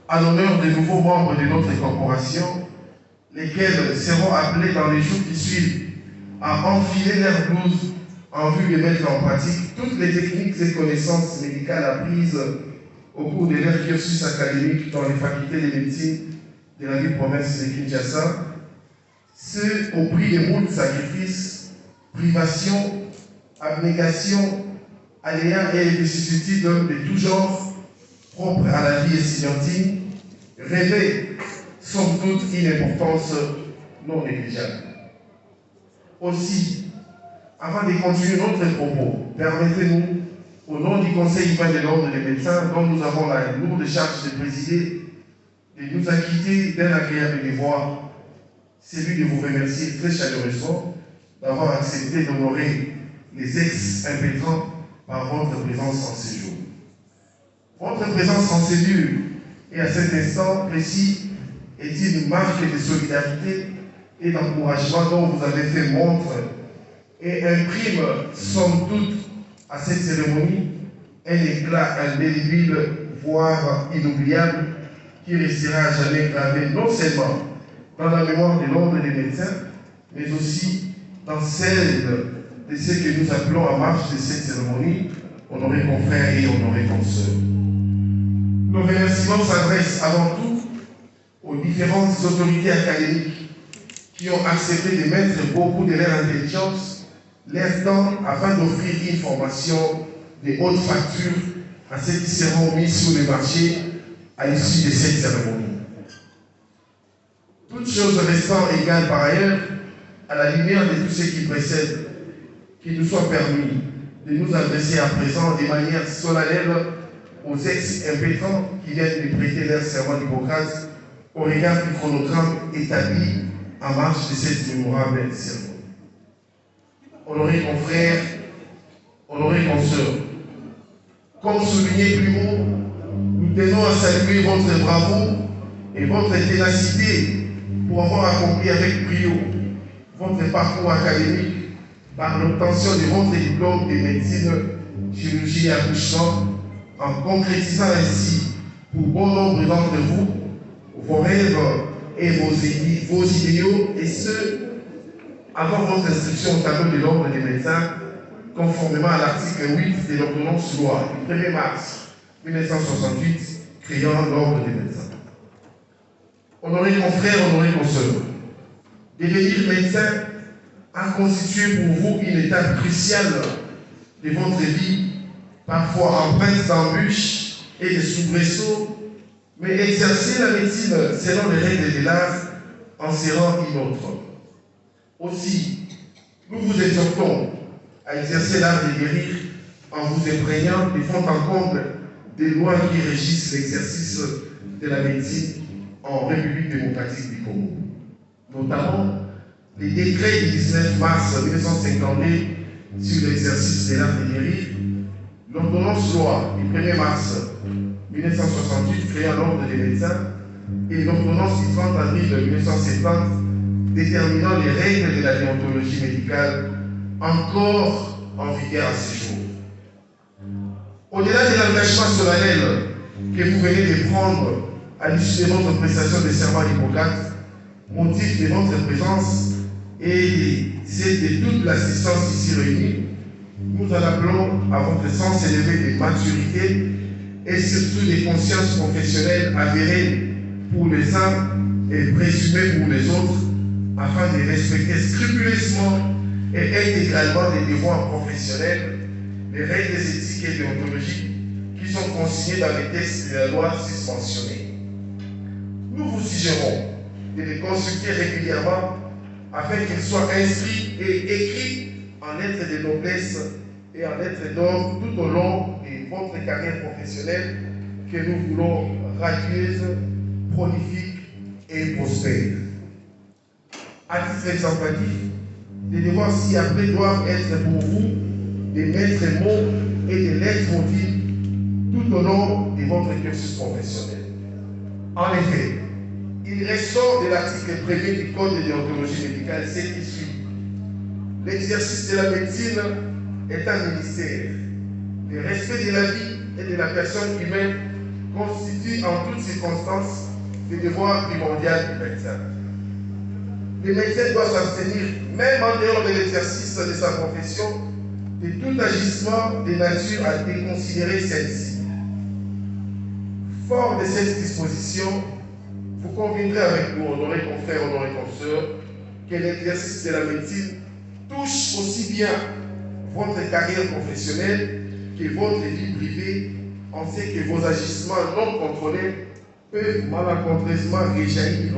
à l'honneur des nouveaux membres de notre corporation, lesquels seront appelés dans les jours qui suivent à enfiler leur blouse en vue de mettre en pratique toutes les techniques et connaissances médicales apprises au cours de leur cursus académique dans les facultés de médecine de la ville province de Kinshasa, ce au prix de moult sacrifices, privations, abnégations, aléas et vicissitudes de tout genre propres à la vie estudiantine, revêt somme toute une importance non négligeable. Aussi, avant de continuer notre propos, permettez-nous, au nom du Conseil divin de l'Ordre des médecins, dont nous avons la lourde charge de présider, de nous acquitter d'un agréable devoir, celui de vous remercier très chaleureusement d'avoir accepté d'honorer les ex-impétrants par votre présence en ce jour. Votre présence en ces lieux et à cet instant précis est une marque de solidarité et d'encouragement dont vous avez fait montre et imprime, somme toute, à cette cérémonie un éclat indélébile, voire inoubliable, qui restera à jamais gravé non seulement dans la mémoire de l'ordre des médecins, mais aussi dans celle de ce que nous appelons en marche de cette cérémonie, honorés confrères et honorés consoeurs. Nos remerciements s'adressent avant tout aux différentes autorités académiques qui ont accepté de mettre beaucoup de leur intelligence, leur temps, afin d'offrir une formation de haute facture à ceux qui seront mis sur le marché à l'issue de cette cérémonie. Toutes choses restant égales par ailleurs, à la lumière de tout ce qui précède, qu'il nous soit permis de nous adresser à présent de manière solennelle aux ex-impétrants qui viennent de prêter leur serment d'Hippocrate au regard du chronogramme établi en marche de cette mémorable cérémonie. Honorés confrères, honorés consoeurs, comme souligné plus haut, nous tenons à saluer votre bravoure et votre ténacité pour avoir accompli avec brio votre parcours académique par l'obtention de votre diplôme de médecine, chirurgie et accouchement, en concrétisant ainsi pour bon nombre d'entre vous vos rêves et vos idéaux, et ce, avant votre inscription au tableau de l'ordre des médecins, conformément à l'article 8 de l'ordonnance loi du 1er mars 1968 créant l'ordre des médecins. Honorés confrères, honorés consoeurs, devenir médecin a constitué pour vous une étape cruciale de votre vie, parfois empreinte d'embûches et de soubresauts, mais exercer la médecine selon les règles de l'art en serant une autre. Aussi, nous vous exhortons à exercer l'art de guérir en vous imprégnant de fond en comble des lois qui régissent l'exercice de la médecine en République démocratique du Congo, notamment les décrets du 19 mars 1952 sur l'exercice de l'art de guérir, l'ordonnance loi du 1er mars 1968 créant l'ordre des médecins et l'ordonnance du 30 avril 1970 déterminant les règles de la déontologie médicale encore en vigueur à ce jour. Au-delà de l'engagement solennel que vous venez de prendre à l'issue de votre prestation de serment d'Hippocrate, motif de votre présence et celle de toute l'assistance ici réunie, nous en appelons à votre sens élevé de maturité et surtout des consciences professionnelles avérées pour les uns et présumées pour les autres, afin de respecter scrupuleusement et intégralement les devoirs professionnels, les règles éthiques et déontologiques qui sont consignées dans les textes de la loi susmentionnée. Nous vous suggérons de les consulter régulièrement afin qu'ils soient inscrits et écrits en lettres de noblesse et en lettres d'or tout au long de votre carrière professionnelle que nous voulons radieuse, prolifique et prospère. À titre exemplatif, les devoirs ci-après doivent être pour vous des maîtres mots et des lettres motives tout au long de votre cursus professionnel. En effet, il ressort de l'article 1er du Code de déontologie médicale ce qui suit. L'exercice de la médecine est un ministère. Le respect de la vie et de la personne humaine constitue en toutes circonstances le devoir primordial du médecin. Le médecin doit s'abstenir, même en dehors de l'exercice de sa profession, de tout agissement de nature à déconsidérer celle-ci. Fort de cette disposition, vous conviendrez avec nous, honorés confrères, honorés consoeurs, que l'exercice de la médecine touche aussi bien votre carrière professionnelle que votre vie privée. On sait que vos agissements non contrôlés peuvent malencontreusement rejaillir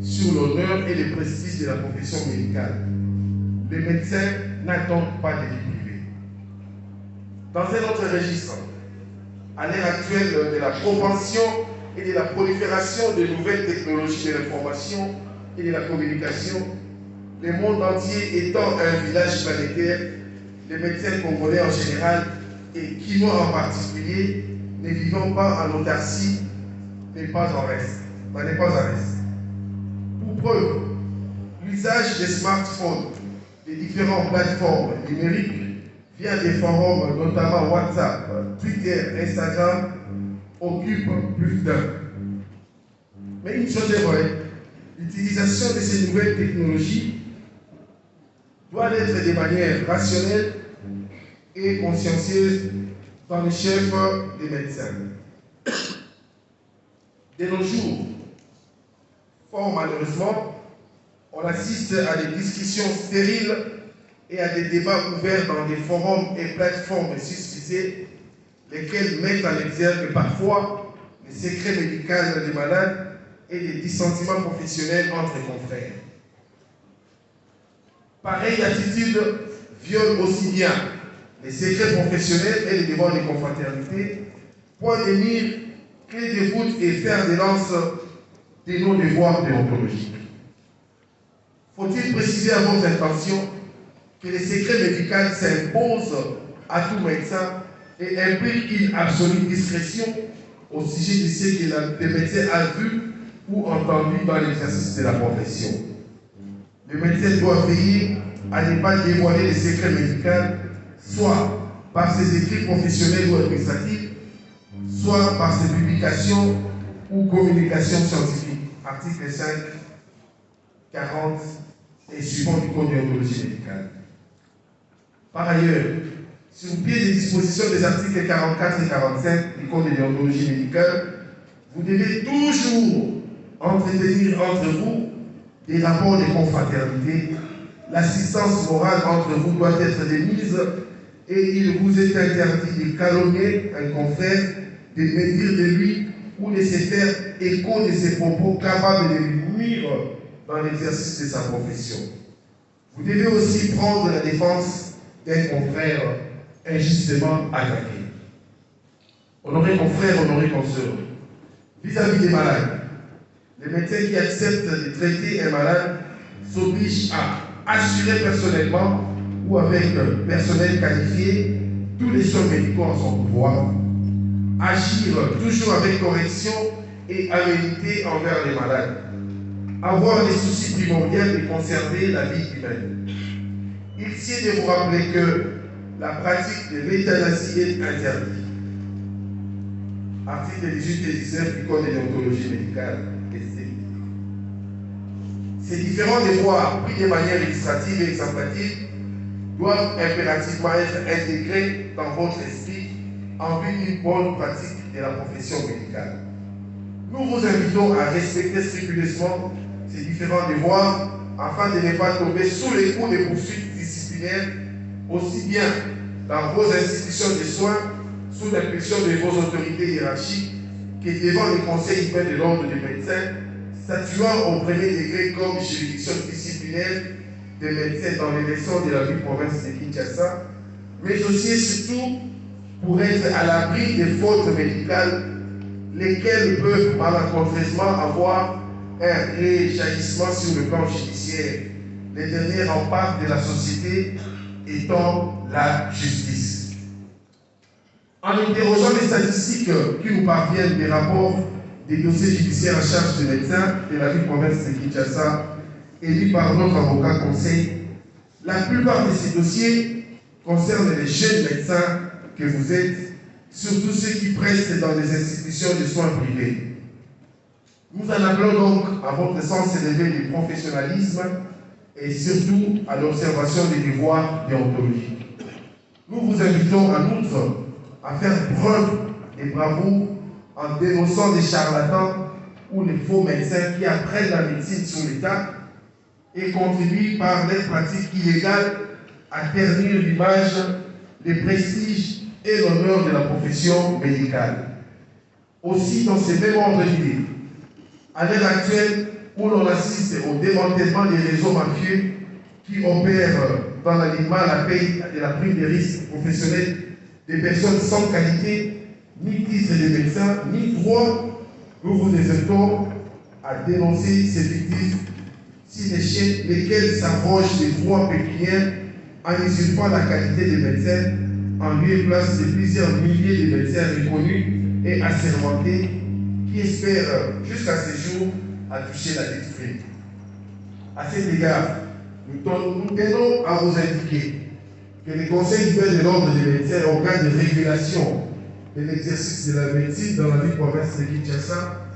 sur l'honneur et le prestige de la profession médicale. Les médecins n'attendent pas de vie privée. Dans un autre registre, à l'ère actuelle de la propension et de la prolifération de nouvelles technologies de l'information et de la communication, le monde entier étant un village planétaire, les médecins congolais en général et quinois en particulier ne vivons pas en autarcie, n'est pas en reste. Pour preuve, l'usage des smartphones, des différentes plateformes numériques via des forums, notamment WhatsApp, Twitter, Instagram, occupe plus d'un. Mais une chose est vraie, l'utilisation de ces nouvelles technologies doit être de manière rationnelle et consciencieuse dans le chef des médecins. De nos jours, fort malheureusement, on assiste à des discussions stériles et à des débats ouverts dans des forums et plateformes susvisées, lesquels mettent en exergue parfois les secrets médicaux des malades et des dissentiments professionnels entre confrères. Pareille attitude viole aussi bien les secrets professionnels et les devoirs de confraternité, point de mire, clé de voûte et fer de lance de nos devoirs déontologiques. Faut-il préciser à votre intention que les secrets médicaux s'imposent à tout médecin et impliquent une absolue discrétion au sujet de ce que le médecin a vu ou entendu dans l'exercice de la profession. Le médecin doit veiller à ne pas dévoiler les secrets médicaux, soit par ses écrits professionnels ou administratifs, soit par ses publications ou communications scientifiques. Article 5, 40 et suivant du Code de déontologie médicale. Par ailleurs, sur le pied des dispositions des articles 44 et 45 du Code de déontologie médicale, vous devez toujours entretenir entre vous des rapports de confraternité. L'assistance morale entre vous doit être de mise et il vous est interdit de calomnier un confrère, de médire de lui ou de se faire écho de ses propos capables de lui nuire dans l'exercice de sa profession. Vous devez aussi prendre la défense d'un confrère injustement attaqué. Honorés confrères, honorés consoeurs, vis-à-vis des malades, les médecins qui acceptent de traiter un malade s'obligent à assurer personnellement ou avec personnel qualifié tous les soins médicaux en son pouvoir, agir toujours avec correction et aménité envers les malades, avoir les soucis primordiaux de conserver la vie humaine. Il sied de vous rappeler que la pratique de l'euthanasie est interdite. Article 18 et 19 du Code de déontologie médicale. Ces différents devoirs, pris de manière législative et exemplative, doivent impérativement être intégrés dans votre esprit en vue d'une bonne pratique de la profession médicale. Nous vous invitons à respecter scrupuleusement ces différents devoirs afin de ne pas tomber sous les coups des poursuites disciplinaires, aussi bien dans vos institutions de soins, sous l'impulsion de vos autorités hiérarchiques, que devant les conseils humains de l'ordre des médecins, statuant au premier degré comme juridiction disciplinaire des médecins dans l'élection de la ville province de Kinshasa, mais aussi et surtout pour être à l'abri des fautes médicales, lesquelles peuvent malencontreusement avoir un réjaillissement sur le plan judiciaire, les derniers remparts de la société étant la justice. En interrogeant les statistiques qui nous parviennent des rapports des dossiers judiciaires à charge des médecins de la ville province de Kinshasa, émis par notre avocat conseil, la plupart de ces dossiers concernent les jeunes médecins que vous êtes, surtout ceux qui prestent dans les institutions de soins privés. Nous en appelons donc à votre sens élevé du professionnalisme et surtout à l'observation des devoirs déontologiques. Nous vous invitons en outre à faire preuve de bravoure en dénonçant les charlatans ou les faux médecins qui apprennent la médecine sur l'État et contribuent par leurs pratiques illégales à ternir l'image, le prestige et l'honneur de la profession médicale. Aussi, dans ces mêmes ordres d'idées, à l'heure actuelle où l'on assiste au démantèlement des réseaux mafieux qui opèrent dans l'alignement à la paie et la prime des risques professionnels des personnes sans qualité, ni titre de médecin, ni droit, nous vous invitons à dénoncer ces fictifs si les chaînes lesquels s'arrogent des droits pécuniaires en usurpant la qualité des médecins en lieu et place de plusieurs milliers de médecins reconnus et assermentés qui espèrent jusqu'à ce jour à toucher la dite prime. À cet égard, nous tenons à vous indiquer que le Conseil supérieur de l'ordre des médecins, organe de régulation de l'exercice de la médecine dans la ville province de Kinshasa,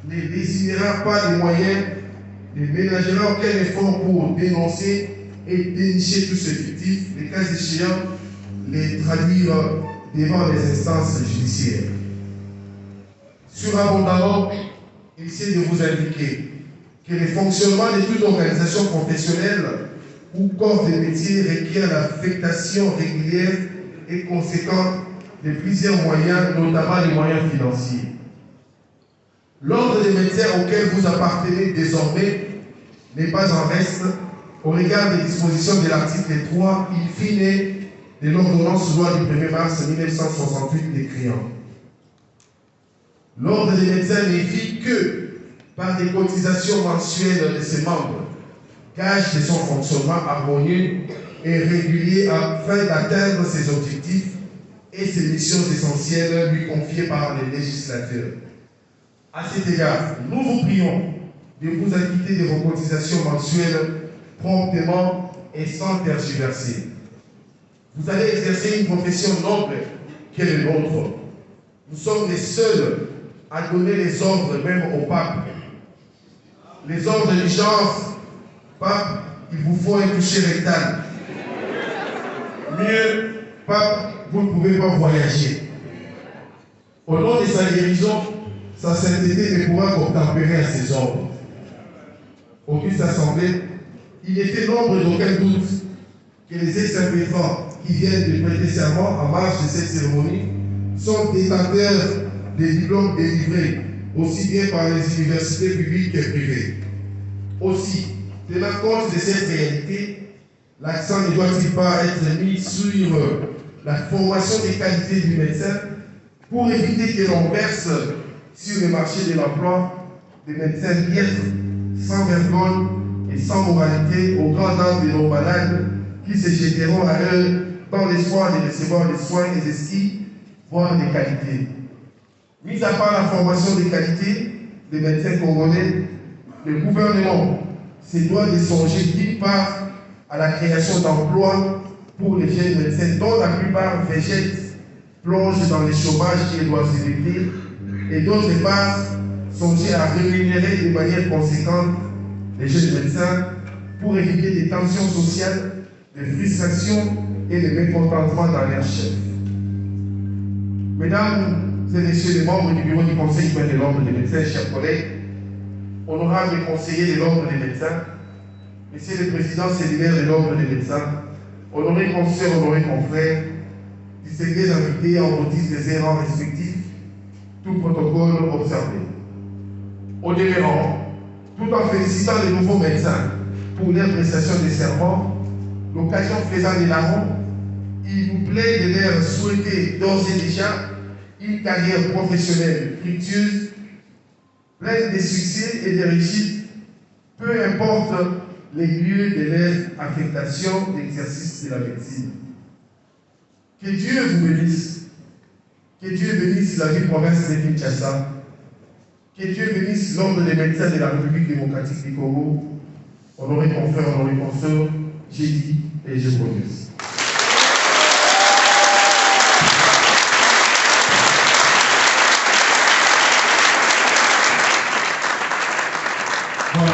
ne désignera pas les moyens, ne ménagera aucun effort pour dénoncer et dénicher tous ces fictifs, les cas échéants, les traduire devant les instances judiciaires. Surabondamment, il s'agit de vous indiquer que le fonctionnement de toute organisation professionnelle ou corps de métier requiert l'affectation régulière et conséquente de plusieurs moyens, notamment les moyens financiers. L'ordre des médecins auquel vous appartenez désormais n'est pas en reste au regard des dispositions de l'article 3, in fine, de l'ordonnance loi du 1er mars 1968 décriant. L'ordre des médecins ne vit que par des cotisations mensuelles de ses membres, gage de son fonctionnement harmonieux et régulier afin d'atteindre ses objectifs et ses missions essentielles lui confiées par les législateurs. À cet égard, nous vous prions de vous acquitter de vos cotisations mensuelles promptement et sans tergiverser. Vous allez exercer une profession noble qui est le nôtre. Nous sommes les seuls à donner les ordres même au pape. Les ordres du genre, pape, il vous faut un toucher rectal. Mieux, pape, vous ne pouvez pas voyager. Au nom de sa guérison, sa sainteté ne pourra qu'obtempérer à ses ordres. Auguste Assemblée, il est fait nombre d'aucun doute que les ex-impétrants qui viennent de prêter serment en marge de cette cérémonie sont détenteurs des diplômes délivrés aussi bien par les universités publiques que privées. Aussi, tenant compte de cette réalité, l'accent ne doit-il pas être mis sur la formation des qualités du médecin pour éviter que l'on verse sur le marché de l'emploi des médecins piètres, sans vergogne et sans moralité, au grand nombre de nos malades qui se jetteront à eux dans l'espoir de recevoir des soins exquis, voire des qualités. Mis à part la formation des qualités des médecins congolais, le gouvernement se doit de songer d'une part à la création d'emplois pour les jeunes médecins dont la plupart végètent, plongent dans le chômage qui doivent s'éviter, et d'autre part songer à rémunérer de manière conséquente les jeunes médecins pour éviter des tensions sociales, des frustrations et des mécontentements dans leurs chefs. Mesdames et messieurs les membres du bureau du Conseil supérieur de l'ordre des médecins, chers collègues, honorables conseillers de l'ordre des médecins, Monsieur le Président séminaire de l'ordre des médecins, honorés consoeurs, honorés confrères, distingués invités en notice des erreurs respectifs, tout protocole observé. Au demeurant, tout en félicitant les nouveaux médecins pour leur prestation de serment, l'occasion faisant des larrons, il nous plaît de leur souhaiter d'ores et déjà une carrière professionnelle fructueuse, pleine de succès et de réussite, peu importe les lieux de leur affectation d'exercice de la médecine. Que Dieu vous bénisse. Que Dieu bénisse la ville province de Kinshasa. Que Dieu bénisse l'ordre des médecins de la République démocratique du Congo. Honorés confrères, honorés consoeurs, j'ai dit et je vous remercie.